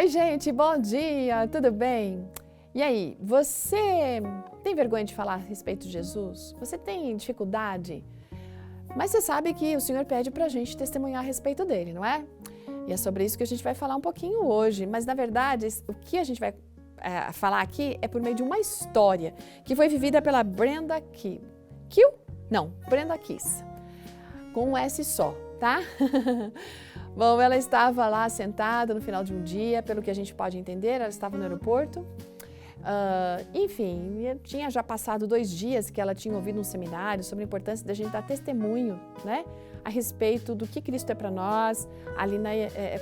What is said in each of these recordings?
Oi, gente, bom dia, tudo bem? E aí, você tem vergonha de falar a respeito de Jesus? Você tem dificuldade? Mas você sabe que o Senhor pede pra gente testemunhar a respeito dele, não é? E é sobre isso que a gente vai falar um pouquinho hoje. Mas, na verdade, o que a gente vai falar aqui é por meio de uma história que foi vivida pela Brenda Brenda Kiss, com um S só, tá? Bom, ela estava lá sentada no final de um dia, pelo que a gente pode entender, ela estava no aeroporto. Enfim, tinha já passado 2 dias que ela tinha ouvido um seminário sobre a importância da gente dar testemunho, né, a respeito do que Cristo é para nós, ali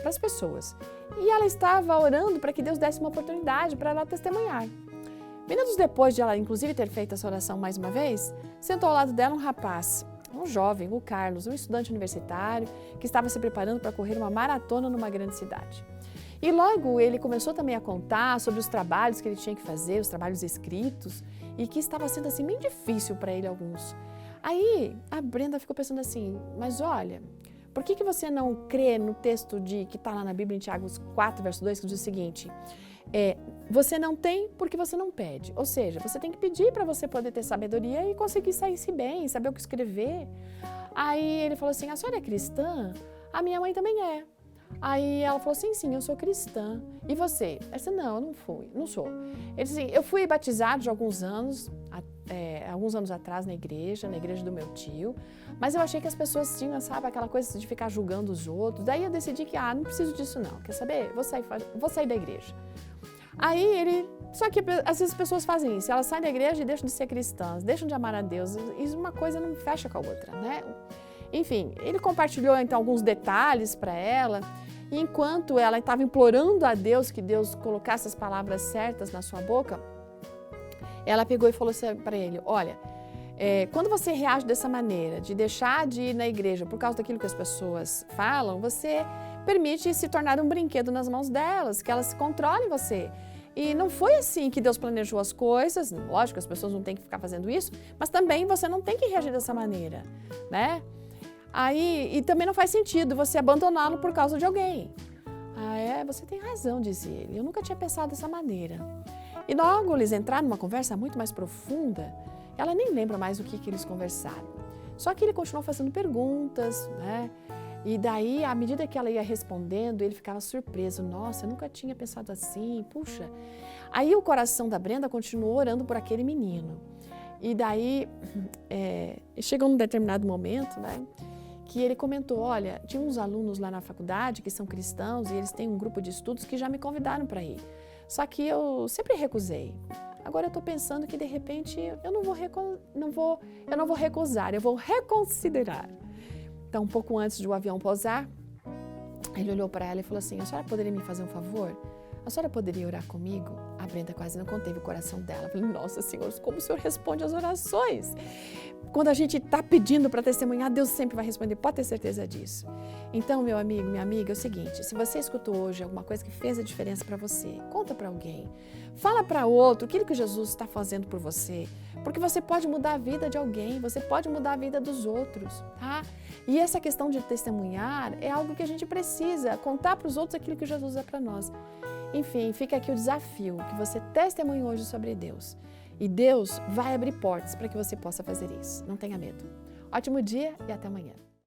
para as pessoas. E ela estava orando para que Deus desse uma oportunidade para ela testemunhar. Minutos depois de ela, inclusive, ter feito essa oração mais uma vez, sentou ao lado dela um rapaz, um jovem, o Carlos, um estudante universitário que estava se preparando para correr uma maratona numa grande cidade. E logo ele começou também a contar sobre os trabalhos que ele tinha que fazer, os trabalhos escritos, e que estava sendo assim bem difícil para ele alguns. Aí a Brenda ficou pensando assim, mas olha, por que você não crê no texto que está lá na Bíblia, em Tiago 4, verso 2, que diz o seguinte, você não tem porque você não pede. Ou seja, você tem que pedir para você poder ter sabedoria e conseguir sair-se bem, saber o que escrever. Aí ele falou assim, a senhora é cristã? A minha mãe também é. Aí ela falou assim, sim, eu sou cristã. E você? Ela disse, não, eu não sou. Ele disse assim, eu fui batizado de alguns anos atrás na igreja do meu tio, mas eu achei que as pessoas tinham, sabe, aquela coisa de ficar julgando os outros. Daí eu decidi que, não preciso disso não, quer saber? Vou sair da igreja. Aí só que às vezes as pessoas fazem isso, elas saem da igreja e deixam de ser cristãs, deixam de amar a Deus, e uma coisa não fecha com a outra, né? Enfim, ele compartilhou então alguns detalhes para ela, e enquanto ela estava implorando a Deus que Deus colocasse as palavras certas na sua boca, ela pegou e falou assim para ele, olha, quando você reage dessa maneira, de deixar de ir na igreja por causa daquilo que as pessoas falam, você permite se tornar um brinquedo nas mãos delas, que elas controlem você. E não foi assim que Deus planejou as coisas, lógico, as pessoas não têm que ficar fazendo isso, mas também você não tem que reagir dessa maneira, né? E também não faz sentido você abandoná-lo por causa de alguém. Você tem razão, disse ele, eu nunca tinha pensado dessa maneira. E logo eles entraram numa conversa muito mais profunda, ela nem lembra mais o que eles conversaram. Só que ele continuou fazendo perguntas, né? E daí, à medida que ela ia respondendo, ele ficava surpreso. Nossa, eu nunca tinha pensado assim, puxa. Aí o coração da Brenda continuou orando por aquele menino. E daí, chegou num determinado momento, né? Que ele comentou, olha, tinha uns alunos lá na faculdade que são cristãos e eles têm um grupo de estudos que já me convidaram para ir. Só que eu sempre recusei. Agora eu estou pensando que de repente eu não vou recusar, eu vou reconsiderar. Então, um pouco antes de o avião pousar, ele olhou para ela e falou assim, a senhora poderia me fazer um favor? A senhora poderia orar comigo? A Brenda quase não conteve o coração dela. Eu falei, nossa Senhor, como o Senhor responde às orações? Quando a gente está pedindo para testemunhar, Deus sempre vai responder, pode ter certeza disso. Então, meu amigo, minha amiga, é o seguinte, se você escutou hoje alguma coisa que fez a diferença para você, conta para alguém, fala para outro aquilo que Jesus está fazendo por você, porque você pode mudar a vida de alguém, você pode mudar a vida dos outros, tá? E essa questão de testemunhar é algo que a gente precisa, contar para os outros aquilo que Jesus é para nós. Enfim, fica aqui o desafio, que você testemunhe hoje sobre Deus. E Deus vai abrir portas para que você possa fazer isso. Não tenha medo. Ótimo dia e até amanhã.